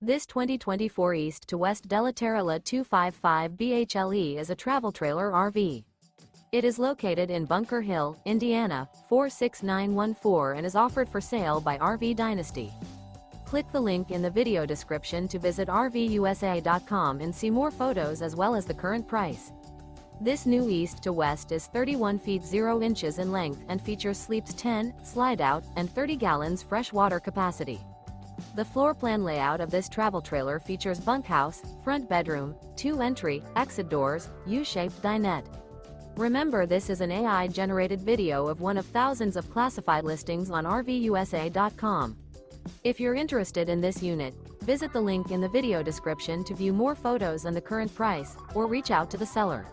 This 2024 East to West Della Terra 255 BHLE is a travel trailer RV. It is located in Bunker Hill, Indiana, 46914 and is offered for sale by RV Dynasty. Click the link in the video description to visit RVUSA.com and see more photos as well as the current price. This new East to West is 31 feet 0 inches in length and features sleeps 10, slide-out, and 30 gallons fresh water capacity. The floor plan layout of this travel trailer features bunkhouse, front bedroom, 2 entry, exit doors, U-shaped dinette. Remember, this is an AI-generated video of one of thousands of classified listings on RVUSA.com. If you're interested in this unit, visit the link in the video description to view more photos and the current price, or reach out to the seller.